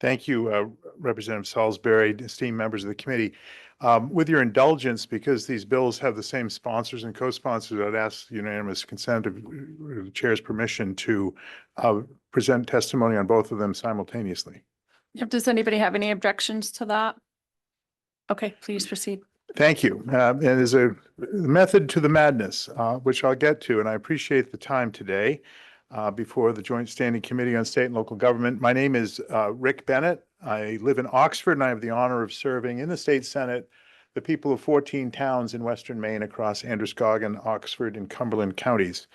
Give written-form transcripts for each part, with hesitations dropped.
Thank you, Representative Salisbury, esteemed members of the committee. With your indulgence, because these bills have the same sponsors and co-sponsors, I'd ask unanimous consent of the chair's permission to present testimony on both of them simultaneously. Does anybody have any objections to that? Okay, please proceed. Thank you. And there's a method to the madness, which I'll get to, and I appreciate the time today before the Joint Standing Committee on State and Local Government. My name is Rick Bennett. I live in Oxford, and I have the honor of serving in the State Senate the people of 14 towns in Western Maine across Androscoggin, Oxford, and Cumberland counties.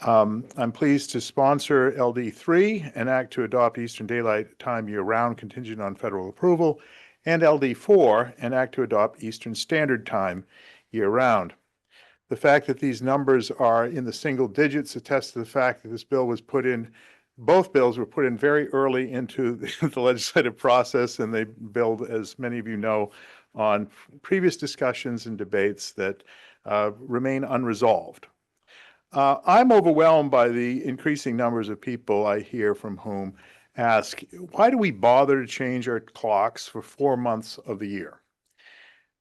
I'm pleased to sponsor LD3, an act to adopt Eastern Daylight Time year-round contingent on federal approval, and LD4, an act to adopt Eastern Standard Time year-round. The fact that these numbers are in the single digits attests to the fact that this bill was put in, both bills were put in very early into the legislative process, and they build, as many of you know, on previous discussions and debates that remain unresolved. I'm overwhelmed by the increasing numbers of people I hear from whom ask, why do we bother to change our clocks for 4 months of the year?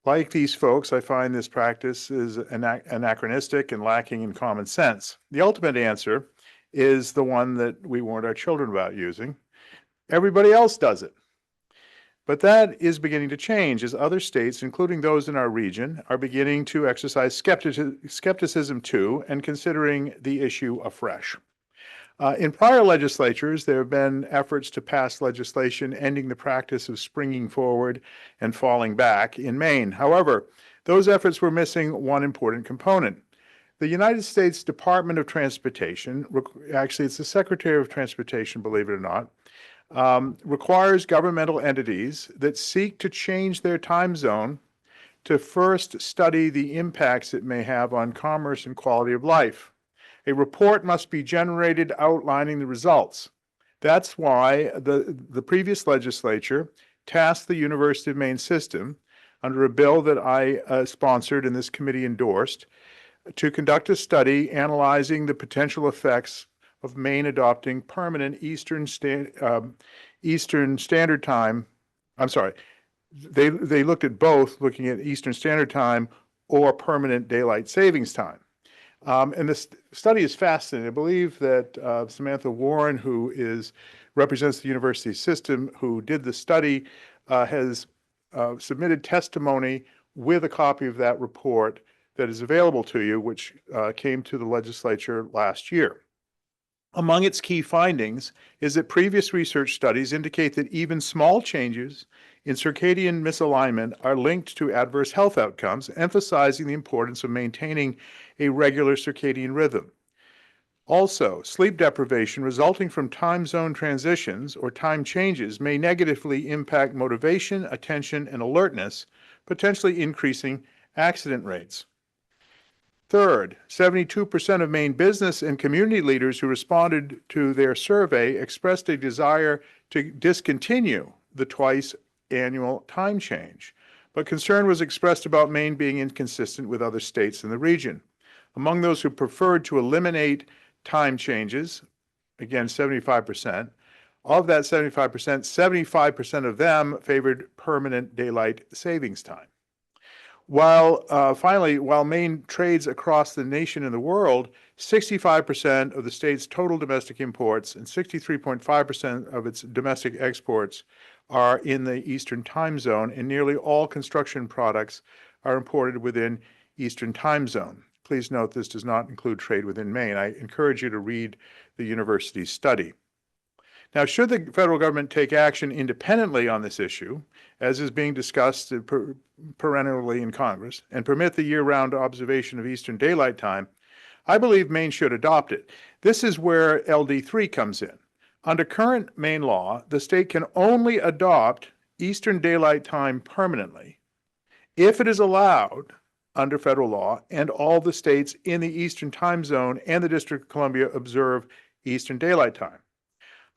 Like these folks, I find this practice is anachronistic and lacking in common sense. The ultimate answer is the one that we warned our children about using. Everybody else does it. But that is beginning to change as other states, including those in our region, are beginning to exercise skepticism too and considering the issue afresh. In prior legislatures, there have been efforts to pass legislation ending the practice of springing forward and falling back in Maine. However, those efforts were missing one important component. The United States Department of Transportation, actually it's the Secretary of Transportation, believe it or not, requires governmental entities that seek to change their time zone to first study the impacts it may have on commerce and quality of life. A report must be generated outlining the results. That's why the previous legislature tasked the University of Maine system under a bill that I sponsored and this committee endorsed to conduct a study analyzing the potential effects of Maine adopting permanent Eastern Standard Time. I'm sorry, they looked at both, looking at Eastern Standard Time or permanent daylight savings time. And this study is fascinating. I believe that Samantha Warren, who represents the university system, who did the study, has submitted testimony with a copy of that report that is available to you, which came to the legislature last year. Among its key findings is that previous research studies indicate that even small changes in circadian misalignment are linked to adverse health outcomes, emphasizing the importance of maintaining a regular circadian rhythm. Also, sleep deprivation resulting from time zone transitions or time changes may negatively impact motivation, attention, and alertness, potentially increasing accident rates. Third, 72% of Maine business and community leaders who responded to their survey expressed a desire to discontinue the twice annual time change, but concern was expressed about Maine being inconsistent with other states in the region. Among those who preferred to eliminate time changes, again 75%, of that 75%, 75% of them favored permanent daylight savings time. Finally, while Maine trades across the nation and the world, 65% of the state's total domestic imports and 63.5% of its domestic exports are in the Eastern time zone, and nearly all construction products are imported within Eastern time zone. Please note this does not include trade within Maine. I encourage you to read the university's study. Now, should the federal government take action independently on this issue, as is being discussed perennially in Congress, and permit the year-round observation of Eastern Daylight Time, I believe Maine should adopt it. This is where LD3 comes in. Under current Maine law, the state can only adopt Eastern Daylight Time permanently if it is allowed under federal law and all the states in the Eastern Time Zone and the District of Columbia observe Eastern Daylight Time.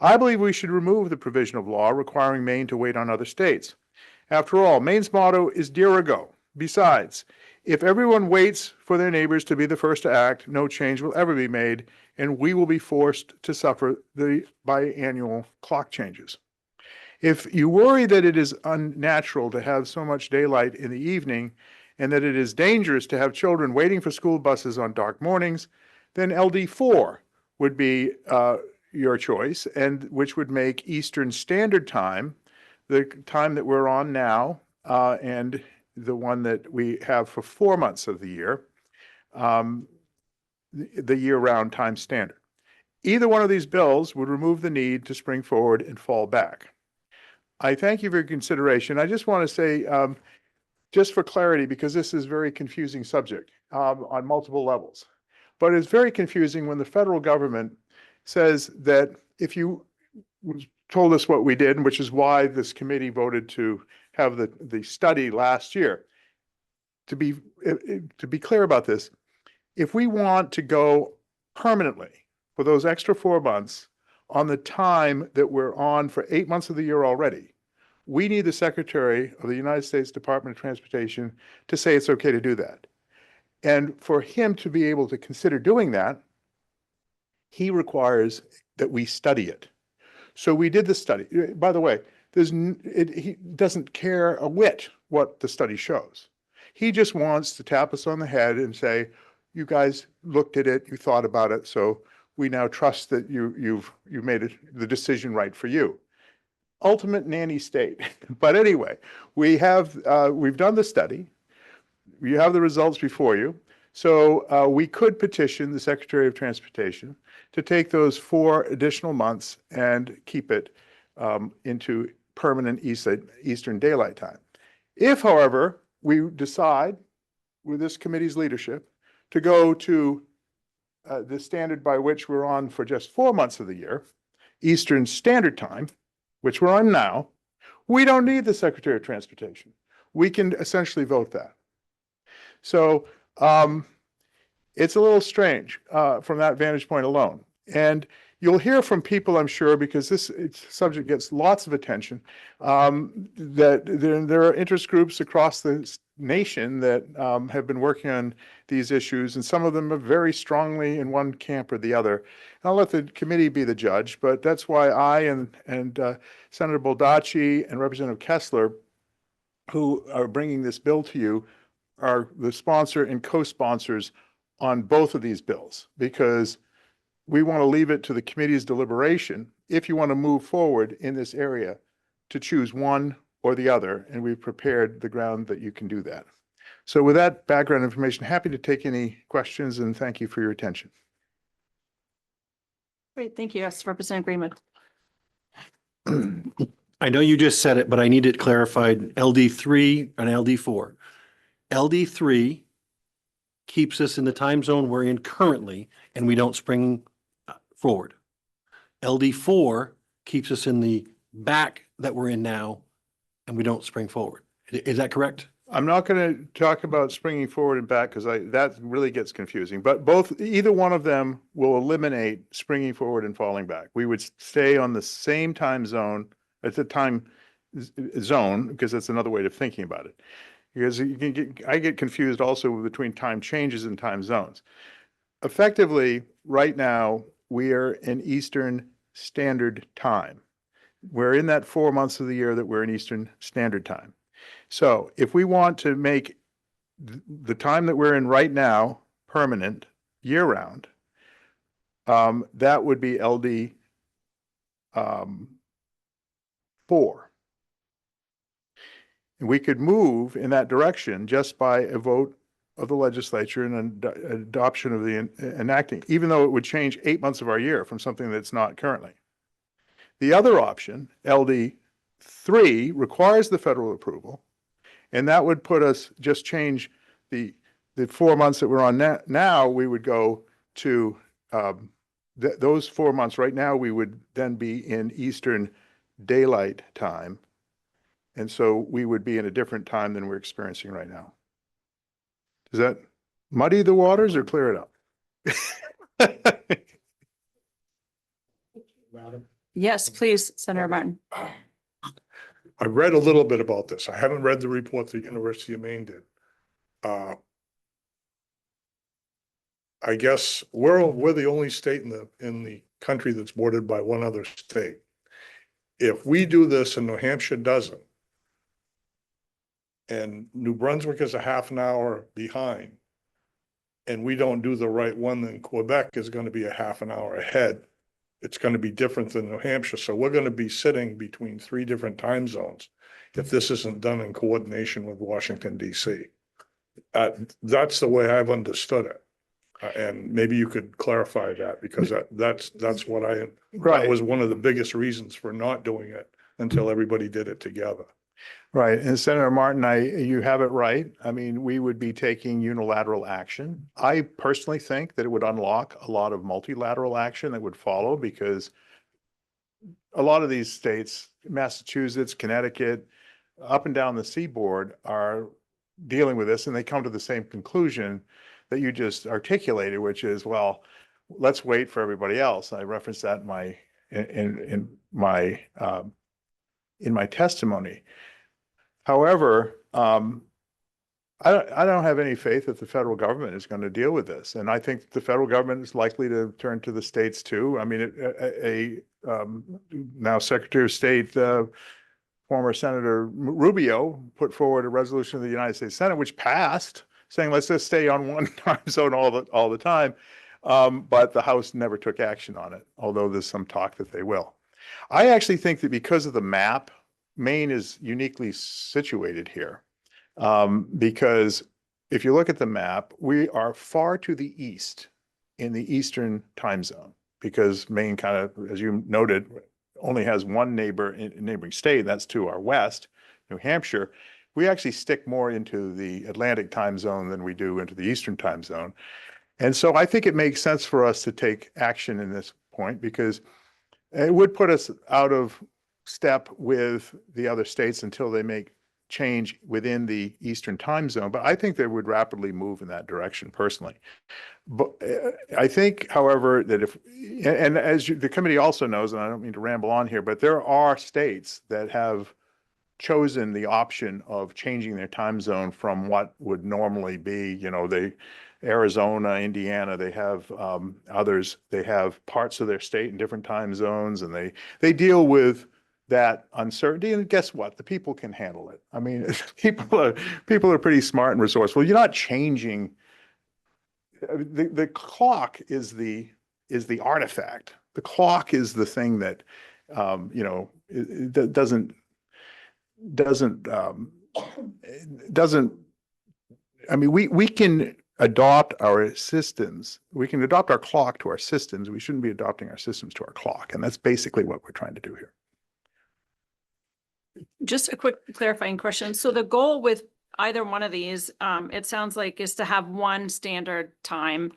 I believe we should remove the provision of law requiring Maine to wait on other states. After all, Maine's motto is "Dare a go." Besides, if everyone waits for their neighbors to be the first to act, no change will ever be made, and we will be forced to suffer the biannual clock changes. If you worry that it is unnatural to have so much daylight in the evening and that it is dangerous to have children waiting for school buses on dark mornings, then LD4 would be your choice, and which would make Eastern Standard Time, the time that we're on now, and the one that we have for 4 months of the year, the year-round time standard. Either one of these bills would remove the need to spring forward and fall back. I thank you for your consideration. I just want to say, just for clarity, because this is a very confusing subject on multiple levels, but it's very confusing when the federal government says that if you told us what we did, which is why this committee voted to have the study last year. To be clear about this, if we want to go permanently for those extra 4 months on the time that we're on for 8 months of the year already, we need the Secretary of the United States Department of Transportation to say it's okay to do that. And for him to be able to consider doing that, he requires that we study it. So we did the study. By the way, he doesn't care a whit what the study shows. He just wants to tap us on the head and say, you guys looked at it, you thought about it, so we now trust that you've made the decision right for you. Ultimate nanny state. But anyway, we've done the study. You have the results before you. So we could petition the Secretary of Transportation to take those 4 additional months and keep it into permanent Eastern Daylight Time. If, however, we decide with this committee's leadership to go to the standard by which we're on for just 4 months of the year, Eastern Standard Time, which we're on now, we don't need the Secretary of Transportation. We can essentially vote that. So it's a little strange from that vantage point alone. And you'll hear from people, I'm sure, because this subject gets lots of attention, that there are interest groups across the nation that have been working on these issues, and some of them are very strongly in one camp or the other. And I'll let the committee be the judge, but that's why I and Senator Baldacci and Representative Kessler, who are bringing this bill to you, are the sponsor and co-sponsors on both of these bills, because we want to leave it to the committee's deliberation, if you want to move forward in this area, to choose one or the other, and we've prepared the ground that you can do that. So with that background information, happy to take any questions, and thank you for your attention. Great, thank you. Yes, Representative Greenwood. I know you just said it, but I need it clarified, LD3 and LD4. LD3 keeps us in the time zone we're in currently, and we don't spring forward. LD4 keeps us in the back that we're in now, and we don't spring forward. Is that correct? I'm not going to talk about springing forward and back because that really gets confusing, but either one of them will eliminate springing forward and falling back. We would stay on the same time zone at the time zone, because that's another way of thinking about it. Because I get confused also between time changes and time zones. Effectively, right now, we are in Eastern Standard Time. We're in that 4 months of the year that we're in Eastern Standard Time. So if we want to make the time that we're in right now permanent, year-round, that would be LD 4. And we could move in that direction just by a vote of the legislature and an adoption of the enacting, even though it would change 8 months of our year from something that's not currently. The other option, LD 3, requires the federal approval, and that would put us, just change the 4 months that we're on now, we would go to those 4 months. Right now, we would then be in Eastern Daylight Time. And so we would be in a different time than we're experiencing right now. Does that muddy the waters or clear it up? Yes, please, Senator Martin. I read a little bit about this. I haven't read the report the University of Maine did. I guess we're the only state in the country that's bordered by one other state. if we do this and New Hampshire doesn't, and New Brunswick is a half an hour behind, and we don't do the right one, then Quebec is going to be a half an hour ahead. It's going to be different than New Hampshire. So we're going to be sitting between 3 different time zones if this isn't done in coordination with Washington, DC. That's the way I've understood it. And maybe you could clarify that, because that's what that Right. was one of the biggest reasons for not doing it until everybody did it together. Right. And Senator Martin, you have it right. I mean, we would be taking unilateral action. I personally think that it would unlock a lot of multilateral action that would follow, because a lot of these states, Massachusetts, Connecticut, up and down the seaboard, are dealing with this, and they come to the same conclusion that you just articulated, which is, well, let's wait for everybody else. I referenced that in my testimony. However, I don't have any faith that the federal government is going to deal with this, and I think the federal government is likely to turn to the states too. I mean, now Secretary of State, former Senator Rubio, put forward a resolution of the United States Senate, which passed, saying let's just stay on one time zone all the time. But the House never took action on it, although there's some talk that they will. I actually think that because of the map, Maine is uniquely situated here, because if you look at the map, we are far to the east in the Eastern time zone, because Maine kind of, as you noted, only has one neighboring state, that's to our west, New Hampshire. We actually stick more into the Atlantic time zone than we do into the Eastern time zone. And so I think it makes sense for us to take action in this point, because it would put us out of step with the other states until they make change within the Eastern time zone. But I think they would rapidly move in that direction personally. But I think, however, that and as the committee also knows, and I don't mean to ramble on here, but there are states that have chosen the option of changing their time zone from what would normally be, Arizona, Indiana, they have others, they have parts of their state in different time zones, and they deal with that uncertainty. And guess what? The people can handle it. I mean, people are pretty smart and resourceful. You're not changing. The clock is the artifact. The clock is the thing that it doesn't. I mean, we can adopt our systems. We can adopt our clock to our systems. We shouldn't be adopting our systems to our clock, and that's basically what we're trying to do here. Just a quick clarifying question. So the goal with either one of these, it sounds like, is to have one standard time.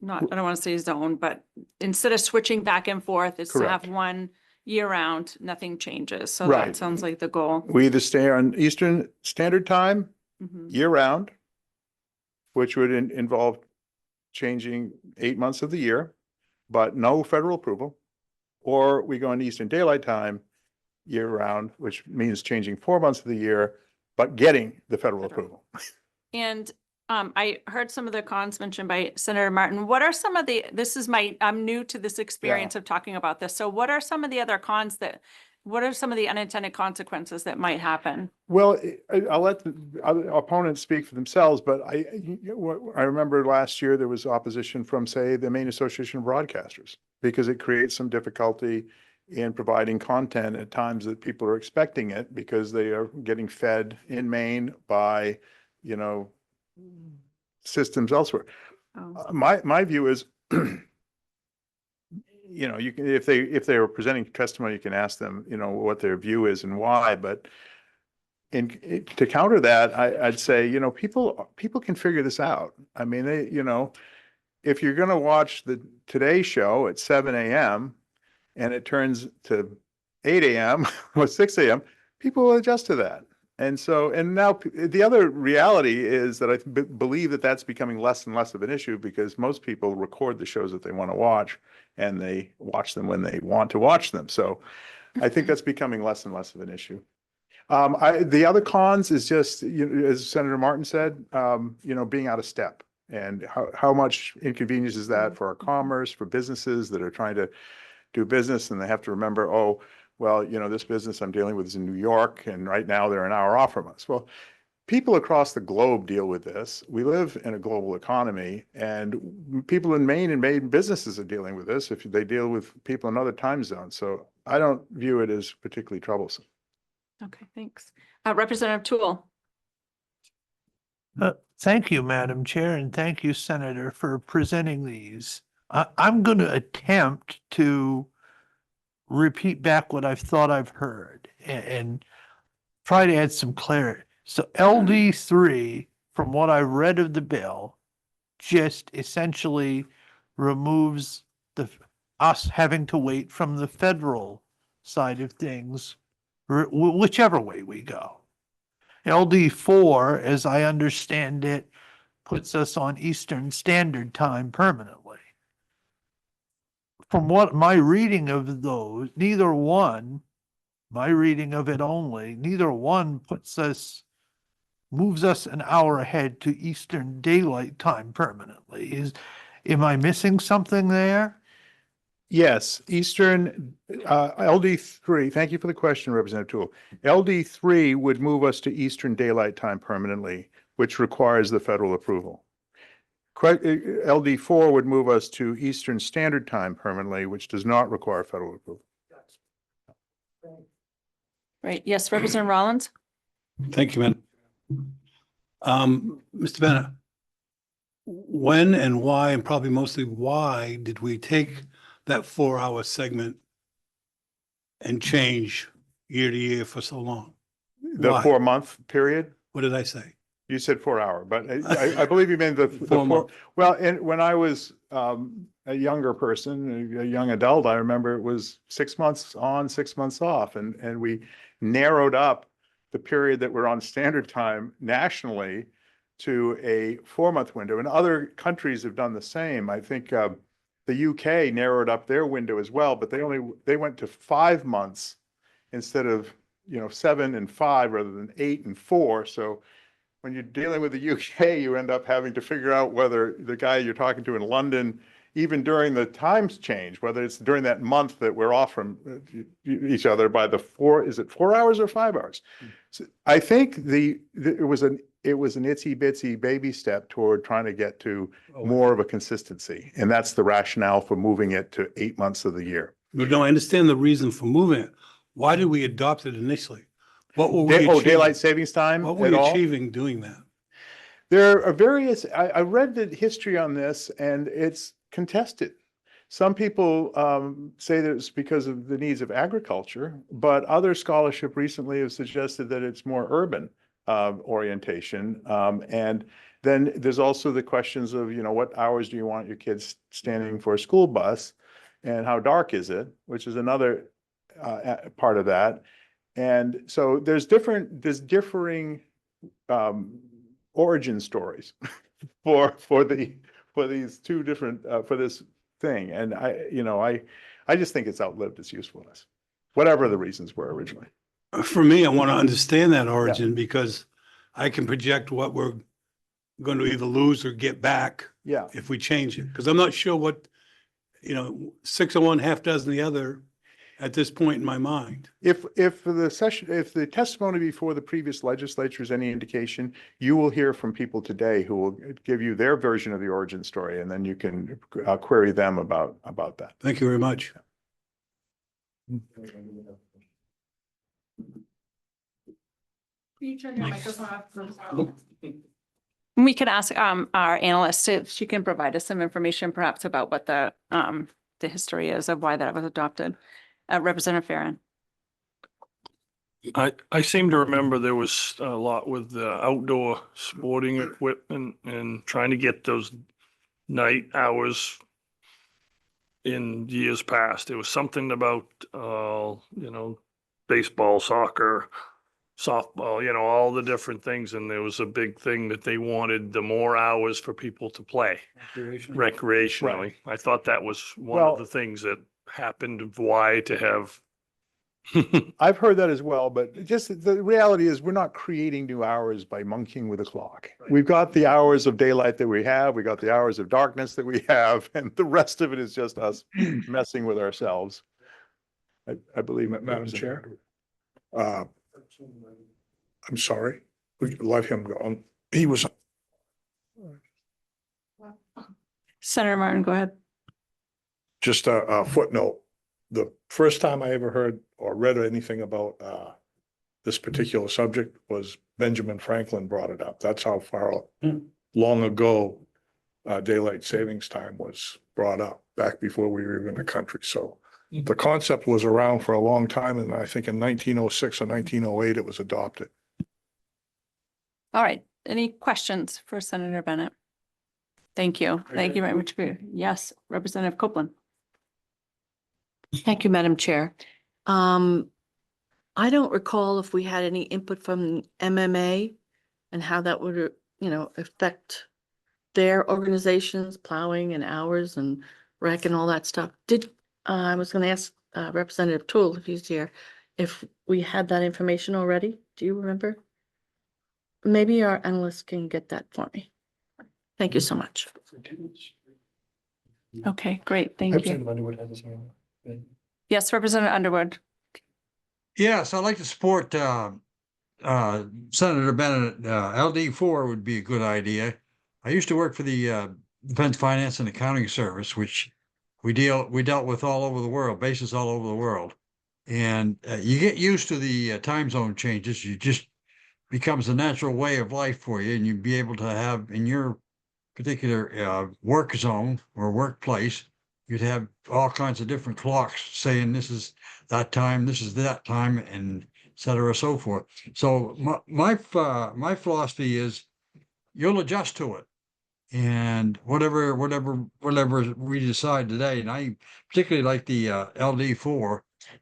I don't want to say zone, but instead of switching back and forth, it's to have Correct. one year round, nothing changes. So Right. that sounds like the goal. We either stay on Eastern Standard Time Mhm. year round, which would involve changing 8 months of the year, but no federal approval, or we go on Eastern Daylight Time year round, which means changing 4 months of the year, but getting the federal approval. And I heard some of the cons mentioned by Senator Martin. What are some of I'm new to this experience of talking about this. So what are some of the other cons what are some of the unintended consequences that might happen? Well, I'll let the other opponents speak for themselves, but I remember last year there was opposition from, say, the Maine Association of Broadcasters, because it creates some difficulty in providing content at times that people are expecting it, because they are getting fed in Maine by, systems elsewhere. Oh. My view is, you can, if they are presenting testimony, you can ask them, what their view is and why. But to counter that, I'd say, people can figure this out. I mean, if you're going to watch the Today Show at 7 a.m. and it turns to 8 a.m. or 6 a.m., people will adjust to that. And now the other reality is that I believe that that's becoming less and less of an issue, because most people record the shows that they want to watch, and they watch them when they want to watch them. So I think that's becoming less and less of an issue. The other cons is just, as Senator Martin said, being out of step, and how much inconvenience is that for our commerce, for businesses that are trying to do business, and they have to remember, well, this business I'm dealing with is in New York, and right now they're an hour off from us. Well, people across the globe deal with this. We live in a global economy, and people in Maine and Maine businesses are dealing with this if they deal with people in other time zones. So I don't view it as particularly troublesome. Okay, thanks. Representative Tool. Thank you, Madam Chair, and thank you, Senator, for presenting these. I'm going to attempt to repeat back what I've thought I've heard and try to add some clarity. So LD3, from what I read of the bill, just essentially removes us having to wait from the federal side of things, whichever way we go. LD4, as I understand it, puts us on Eastern Standard Time permanently. From what my reading of those, neither one, my reading of it only, neither one moves us an hour ahead to Eastern Daylight Time permanently. Am I missing something there? Yes, Eastern, LD3, thank you for the question, Representative Toole. LD3 would move us to Eastern Daylight Time permanently, which requires the federal approval. LD4 would move us to Eastern Standard Time permanently, which does not require federal approval. Right. Yes, Representative Rollins. Thank you, man. Mr. Bennett, when and why, and probably mostly why, did we take that 4-hour segment and change year to year for so long? The Why? 4-month period? What did I say? You said 4-hour, but I believe you meant the 4 4. months. Well, and when I was a younger person, a young adult, I remember it was 6 months on, 6 months off, and we narrowed up the period that we're on standard time nationally to a 4-month window. And other countries have done the same. I think the UK narrowed up their window as well, but they went to 5 months instead of 7 and 5 rather than 8 and 4. So when you're dealing with the UK, you end up having to figure out whether the guy you're talking to in London, even during the times change, whether it's during that month that we're off from each other by is it 4 hours or 5 hours? So I think it was an itsy bitsy baby step toward trying to get to more of a consistency. And that's the rationale for moving it to 8 months of the year. No, I understand the reason for moving it. Why did we adopt it initially? What were we achieving? Daylight savings time What were at we all? achieving doing that? There are various, I read the history on this and it's contested. Some people say that it's because of the needs of agriculture, but other scholarship recently have suggested that it's more urban orientation. And then there's also the questions of, what hours do you want your kids standing for a school bus and how dark is it, which is another part of that. And so there's differing origin stories for these two different for this thing. And I just think it's outlived its usefulness, whatever the reasons were originally. For me, I want to understand that origin because I can project what we're going to either lose or get back Yeah. if we change it. Because I'm not sure what, 6 of one, half dozen the other at this point in my mind. If the testimony before the previous legislature is any indication, you will hear from people today who will give you their version of the origin story, and then you can query them about that. Thank you very much. You turn your microphone off. We could ask our analyst if she can provide us some information perhaps about what the history is of why that was adopted. Representative Farron. I seem to remember there was a lot with the outdoor sporting equipment and trying to get those night hours in years past. There was something about, baseball, soccer, softball, all the different things. And there was a big thing that they wanted the more hours for people to play recreationally. I thought that was one of the things that happened of why to have. I've heard that as well, but just the reality is we're not creating new hours by monkeying with the clock. We've got the hours of daylight that we have, we got the hours of darkness that we have, and the rest of it is just us messing with ourselves. I believe. Madam Chair. I'm sorry, we could let him go. He was, Senator Martin, go ahead. just a footnote. The first time I ever heard or read anything about this particular subject was Benjamin Franklin brought it up. That's how far long ago daylight savings time was brought up, back before we were even a country. So the concept was around for a long time, and I think in 1906 or 1908 it was adopted. All right. Any questions for Senator Bennett? Thank you. Thank you very much. Yes, Representative Copeland. Thank you, Madam Chair. I don't recall if we had any input from MMA and how that would, affect their organizations, plowing and hours and rec and all that stuff. I was gonna ask Representative Toole, if he's here, if we had that information already. Do you remember? Maybe our analyst can get that for me. Thank you so much. Okay, great. Thank you. Yes, Representative Underwood. Yes, I'd like to support Senator Bennett. LD4 would be a good idea. I used to work for the Defense Finance and Accounting Service, which we dealt with all over the world, bases all over the world. And you get used to the time zone changes. You just becomes a natural way of life for you, and you'd be able to have in your particular work zone or workplace, you'd have all kinds of different clocks saying this is that time, this is that time, and et cetera, so forth. So my philosophy is you'll adjust to it, and whatever we decide today. And I particularly like the LD4.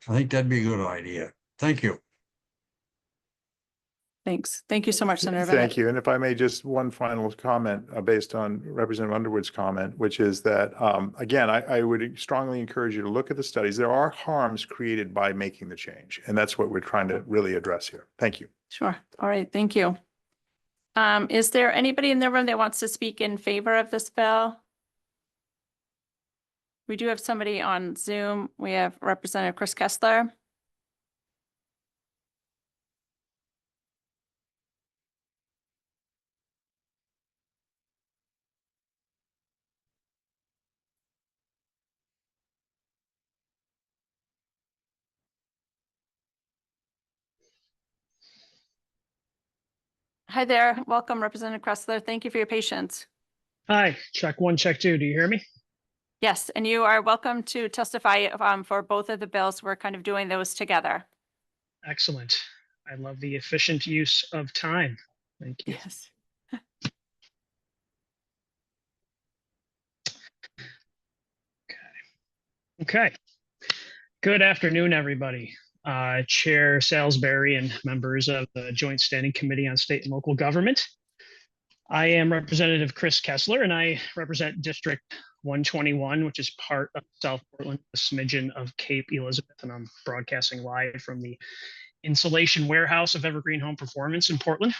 I think that'd be a good idea. Thank you. Thanks. Thank you so much, Senator Bennett. Thank you. And if I may, just one final comment based on Representative Underwood's comment, which is that, again, I would strongly encourage you to look at the studies. There are harms created by making the change, and that's what we're trying to really address here. Thank you. Sure. All right. Thank you. Is there anybody in the room that wants to speak in favor of this bill? We do have somebody on Zoom. We have Representative Chris Kessler. Hi there. Welcome, Representative Kessler. Thank you for your patience. Hi, check one, check two. Do you hear me? Yes, and you are welcome to testify for both of the bills. We're kind of doing those together. Excellent. I love the efficient use of time. Thank you. Yes. Okay. Good afternoon, everybody. Chair Salisbury and members of the Joint Standing Committee on State and Local Government. I am Representative Chris Kessler, and I represent District 121, which is part of South Portland, a smidgen of Cape Elizabeth, and I'm broadcasting live from the insulation warehouse of Evergreen Home Performance in Portland.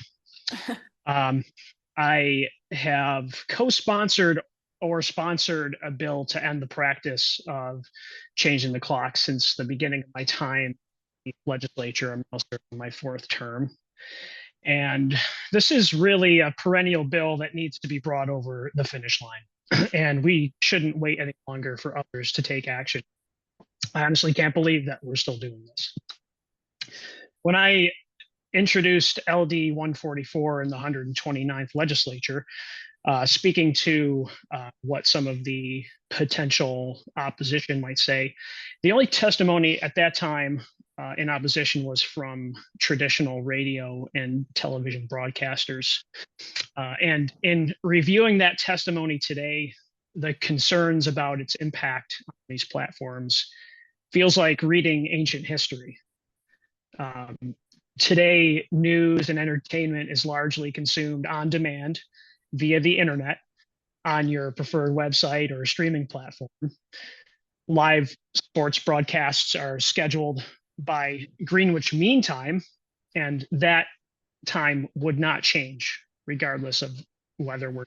I have co-sponsored or sponsored a bill to end the practice of changing the clock since the beginning of my time in the legislature. I'm now serving my fourth term. And this is really a perennial bill that needs to be brought over the finish line. And we shouldn't wait any longer for others to take action. I honestly can't believe that we're still doing this. When I introduced LD 144 in the 129th legislature, speaking to what some of the potential opposition might say, the only testimony at that time in opposition was from traditional radio and television broadcasters. And in reviewing that testimony today, the concerns about its impact on these platforms feels like reading ancient history. Today, news and entertainment is largely consumed on demand via the internet on your preferred website or streaming platform. Live sports broadcasts are scheduled by Greenwich Mean Time, and that time would not change regardless of whether we're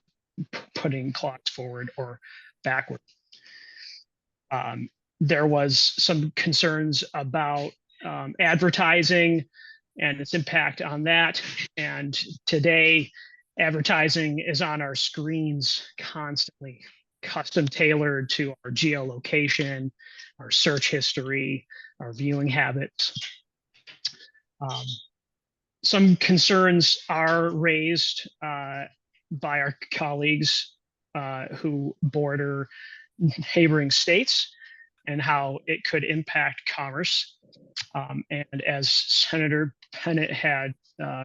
putting clocks forward or backward. there was some concerns about advertising and its impact on that. And today, advertising is on our screens constantly, custom tailored to our geolocation, our search history, our viewing habits. Some concerns are raised by our colleagues who border neighboring states and how it could impact commerce. And as Senator Bennett had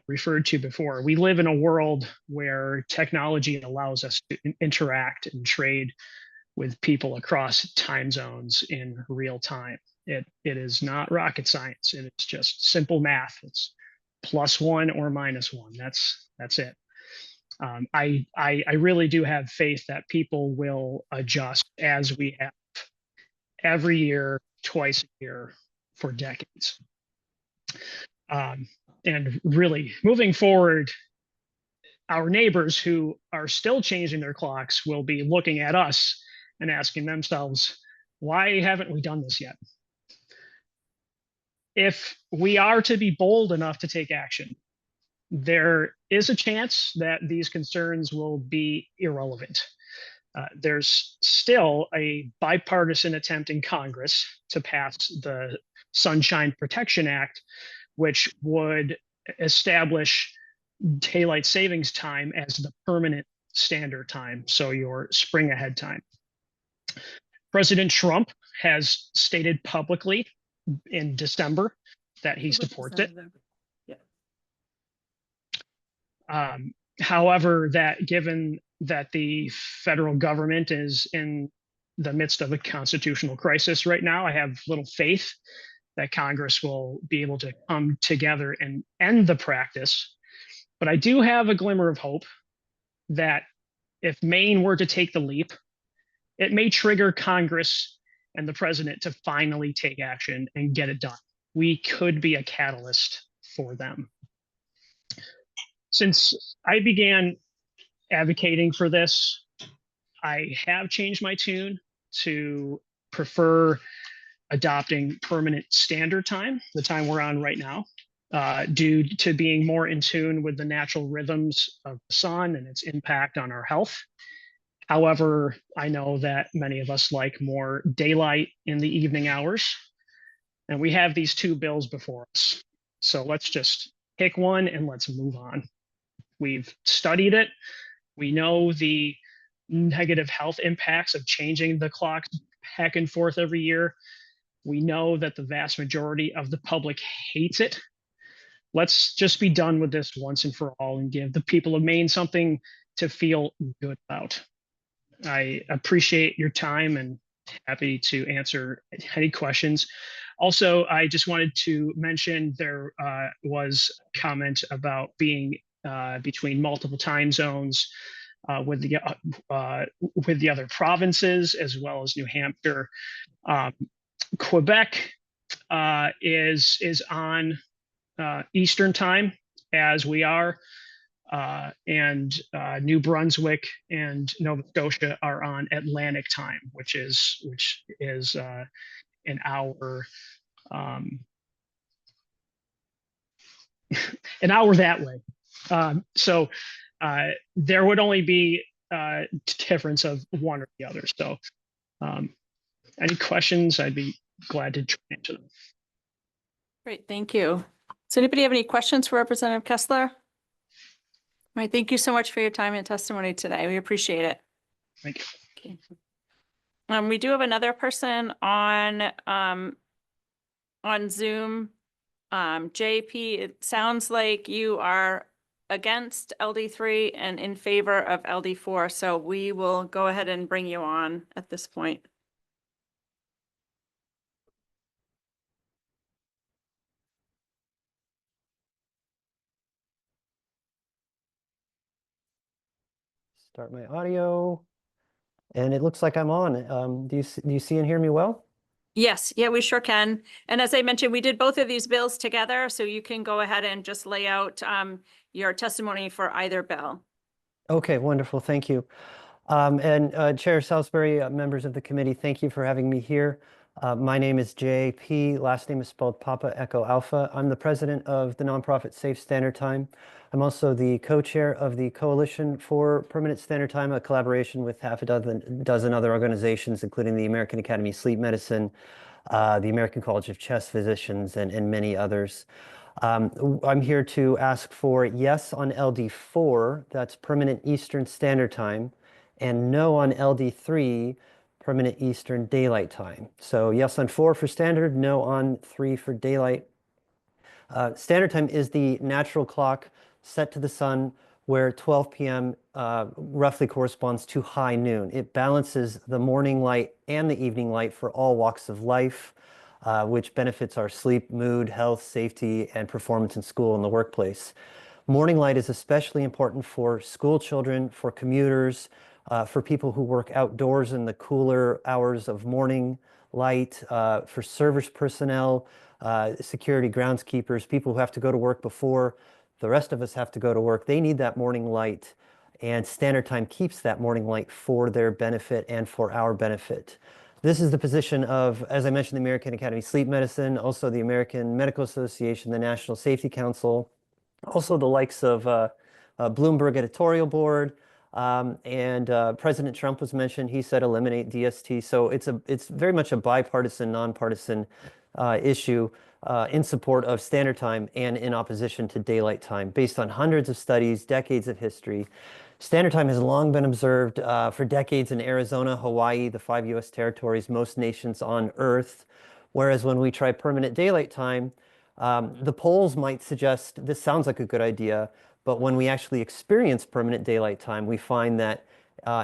referred to before, we live in a world where technology allows us to interact and trade with people across time zones in real time. It is not rocket science. It is just simple math. It's +1 or -1. That's it. I really do have faith that people will adjust as we have every year, twice a year for decades. And really moving forward, our neighbors who are still changing their clocks will be looking at us and asking themselves, why haven't we done this yet? If we are to be bold enough to take action, there is a chance that these concerns will be irrelevant. There's still a bipartisan attempt in Congress to pass the Sunshine Protection Act, which would establish daylight savings time as the permanent standard time, so your spring ahead time. President Trump has stated publicly in December that he supports it. However, that given that the federal government is in the midst of a constitutional crisis right now, I have little faith that Congress will be able to come together and end the practice. But I do have a glimmer of hope that if Maine were to take the leap, it may trigger Congress and the president to finally take action and get it done. We could be a catalyst for them. Since I began advocating for this, I have changed my tune to prefer adopting permanent standard time, the time we're on right now, due to being more in tune with the natural rhythms of the sun and its impact on our health. However, I know that many of us like more daylight in the evening hours, and we have these two bills before us. So let's just pick one and let's move on. We've studied it. We know the negative health impacts of changing the clock back and forth every year. We know that the vast majority of the public hates it. Let's just be done with this once and for all and give the people of Maine something to feel good about. I appreciate your time and happy to answer any questions. Also, I just wanted to mention there was a comment about being between multiple time zones with the other provinces, as well as New Hampshire. Quebec is on Eastern time, as we are, and New Brunswick and Nova Scotia are on Atlantic time, which is an hour an hour that way. So there would only be a difference of one or the other. So any questions, I'd be glad to try to answer them. Great, thank you. Does anybody have any questions for Representative Kessler? All right, thank you so much for your time and testimony today. We appreciate it. Thank you. Okay. We do have another person on Zoom. JP, it sounds like you are against LD3 and in favor of LD4. So we will go ahead and bring you on at this point. Start my audio. And it looks like I'm on. Do you see and hear me well? Yes, yeah, we sure can. And as I mentioned, we did both of these bills together, so you can go ahead and just lay out your testimony for either bill. Okay, wonderful. Thank you. And Chair Salisbury, members of the committee, thank you for having me here. My name is JP. Last name is spelled Papa Echo Alpha. I'm the president of the nonprofit Safe Standard Time. I'm also the co-chair of the Coalition for Permanent Standard Time, a collaboration with half a dozen other organizations, including the American Academy of Sleep Medicine, the American College of Chest Physicians, and many others. I'm here to ask for yes on LD4, that's Permanent Eastern Standard Time, and no on LD3, Permanent Eastern Daylight Time. So yes on 4 for standard, no on 3 for daylight. Standard time is the natural clock set to the sun where 12 p.m. Roughly corresponds to high noon. It balances the morning light and the evening light for all walks of life, which benefits our sleep, mood, health, safety, and performance in school and the workplace. Morning light is especially important for school children, for commuters, for people who work outdoors in the cooler hours of morning light, for service personnel, security groundskeepers, people who have to go to work before the rest of us have to go to work. They need that morning light, and standard time keeps that morning light for their benefit and for our benefit. This is the position of, as I mentioned, the American Academy of Sleep Medicine, also the American Medical Association, the National Safety Council, also the likes of Bloomberg Editorial Board, and President Trump was mentioned. He said eliminate DST. So it's very much a bipartisan, nonpartisan issue in support of standard time and in opposition to daylight time. Based on hundreds of studies, decades of history, standard time has long been observed for decades in Arizona, Hawaii, the 5 U.S. territories, most nations on Earth. Whereas when we try permanent daylight time, the polls might suggest this sounds like a good idea, but when we actually experience permanent daylight time, we find that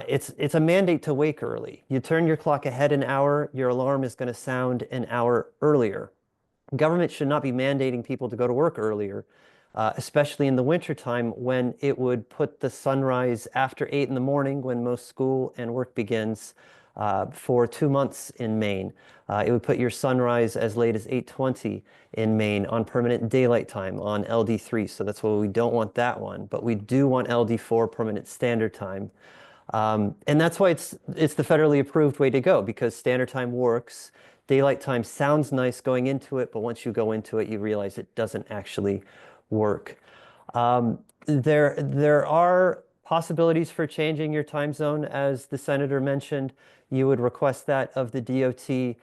it's a mandate to wake early. You turn your clock ahead an hour, your alarm is going to sound an hour earlier. Government should not be mandating people to go to work earlier, especially in the wintertime when it would put the sunrise after 8 in the morning when most school and work begins for 2 months in Maine. It would put your sunrise as late as 8:20 in Maine on permanent daylight time on LD3. So that's why we don't want that one, but we do want LD4 permanent standard time. And that's why it's the federally approved way to go, because standard time works. Daylight time sounds nice going into it, but once you go into it, you realize it doesn't actually work. There are possibilities for changing your time zone, as the senator mentioned. You would request that of the DOT.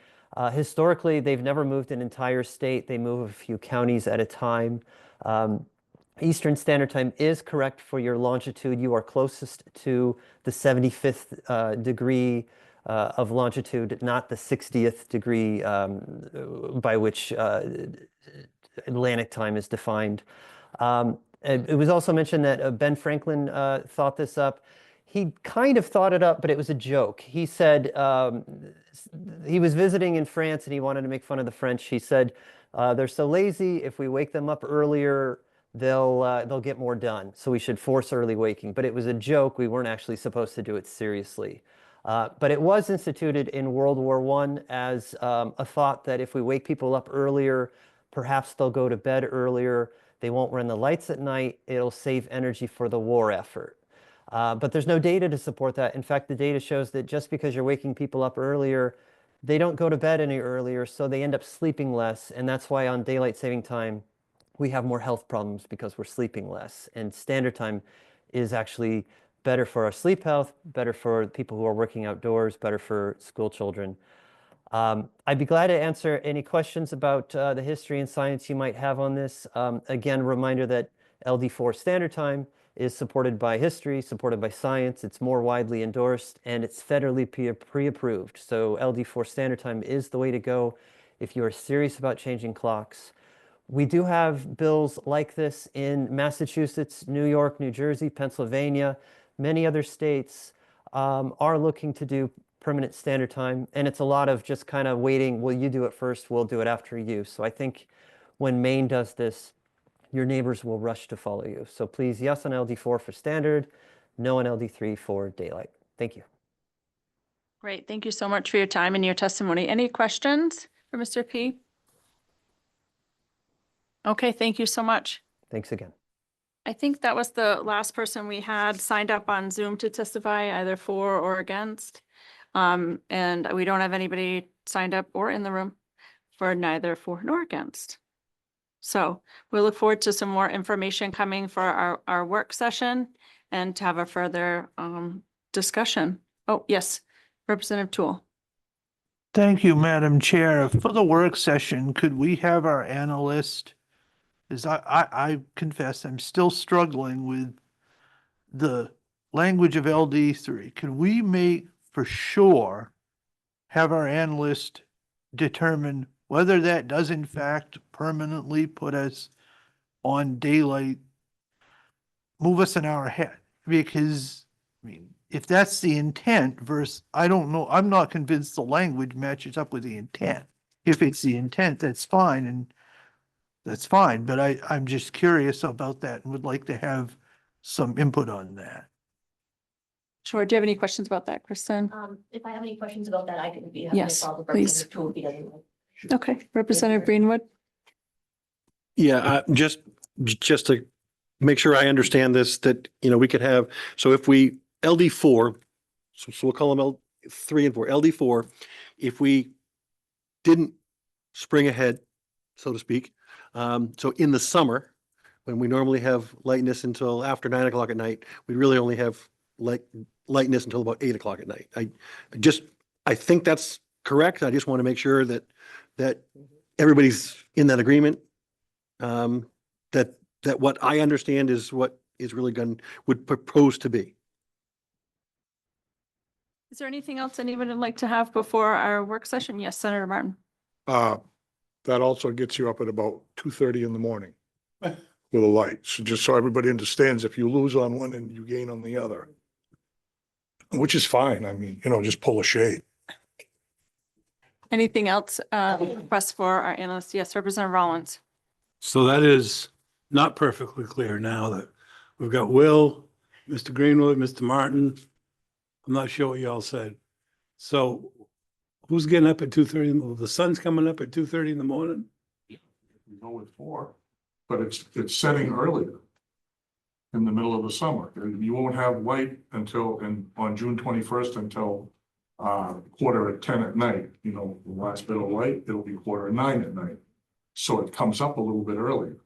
Historically, they've never moved an entire state. They move a few counties at a time. Eastern Standard Time is correct for your longitude. You are closest to the 75th degree of longitude, not the 60th degree by which Atlantic time is defined. It was also mentioned that Ben Franklin thought this up. He kind of thought it up, but it was a joke. He said he was visiting in France and he wanted to make fun of the French. He said, they're so lazy, if we wake them up earlier, they'll get more done. So we should force early waking. But it was a joke. We weren't actually supposed to do it seriously. But it was instituted in World War I as a thought that if we wake people up earlier, perhaps they'll go to bed earlier. They won't run the lights at night. It'll save energy for the war effort. But there's no data to support that. In fact, the data shows that just because you're waking people up earlier, they don't go to bed any earlier, so they end up sleeping less. And that's why on daylight saving time, we have more health problems because we're sleeping less. And standard time is actually better for our sleep health, better for people who are working outdoors, better for school children. I'd be glad to answer any questions about the history and science you might have on this. Again, reminder that LD4 standard time is supported by history, supported by science. It's more widely endorsed, and it's federally pre-approved. So LD4 standard time is the way to go if you are serious about changing clocks. We do have bills like this in Massachusetts, New York, New Jersey, Pennsylvania. Many other states are looking to do permanent standard time, and it's a lot of just kind of waiting. Will you do it first? We'll do it after you. So I think when Maine does this, your neighbors will rush to follow you. So please, yes on LD4 for standard, no on LD3 for daylight. Thank you. Great. Thank you so much for your time and your testimony. Any questions for Mr. P? Okay, thank you so much. Thanks again. I think that was the last person we had signed up on Zoom to testify, either for or against. And we don't have anybody signed up or in the room for neither for nor against. So we look forward to some more information coming for our work session and to have a further discussion. Oh, yes, Representative Tool. Thank you, Madam Chair. For the work session, could we have our analyst? As I confess, I'm still struggling with the language of LD3. Can we make for sure have our analyst determine whether that does in fact permanently put us on daylight, move us an hour ahead? Because, I mean, if that's the intent versus, I don't know, I'm not convinced the language matches up with the intent. If it's the intent, that's fine, and that's fine, but I'm just curious about that and would like to have some input on that. Sure. Do you have any questions about that, Kristen? If I have any questions about that, I can be happy to Yes, follow up please. Representative Toole if he doesn't mind. Okay, Representative Greenwood. Yeah, just to make sure I understand this, that, we could have, so if we, LD4, so we'll call them L3 and 4, LD4, if we didn't spring ahead, so to speak, so in the summer, when we normally have lightness until after 9 o'clock at night, we really only have lightness until about 8 o'clock at night. I think that's correct. I just want to make sure that everybody's in that agreement. That what I understand is what is really would propose to be. Is there anything else anyone would like to have before our work session? Yes, Senator Martin. That also gets you up at about 2:30 in the morning with a light. So just so everybody understands, if you lose on one and you gain on the other, which is fine. I mean, just pull a shade. Anything else, requests for our analysts? Yes, Representative Rollins. So that is not perfectly clear now that we've got Will, Mr. Greenwood, Mr. Martin. I'm not sure what y'all said. So who's getting up at 2:30? The sun's coming up at 2:30 in the morning? We go with 4, but it's setting earlier in the middle of the summer. You won't have light until on June 21st until 9:45 at night. The last bit of light, it'll be 8:45 at night. So it comes up a little bit earlier.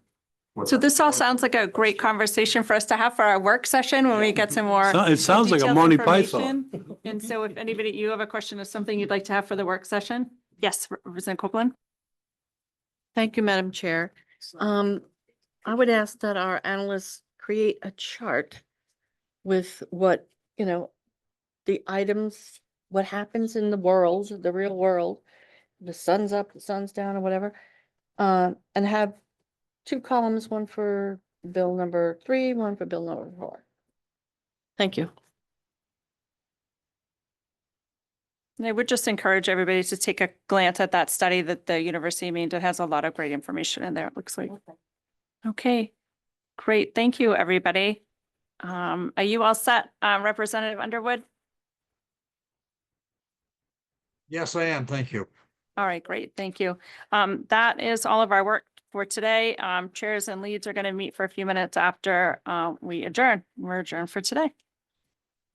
So this all sounds like a great conversation for us to have for our work session when we get some more. It sounds like a detailed Monty Python. information. And so if anybody, you have a question of something you'd like to have for the work session? Yes, Representative Copeland. Thank you, Madam Chair. I would ask that our analysts create a chart with what, the items, what happens in the world, the real world, the sun's up, the sun's down or whatever, and have 2 columns, one for bill number 3, one for bill number 4. Thank you. And I would just encourage everybody to take a glance at that study that the University of Maine did. Has a lot of great information in there, it looks like. Okay, great. Thank you, everybody. Are you all set, Representative Underwood? Yes, I am. Thank you. All right, great. Thank you. That is all of our work for today. Chairs and leads are going to meet for a few minutes after we adjourn. We're adjourned for today.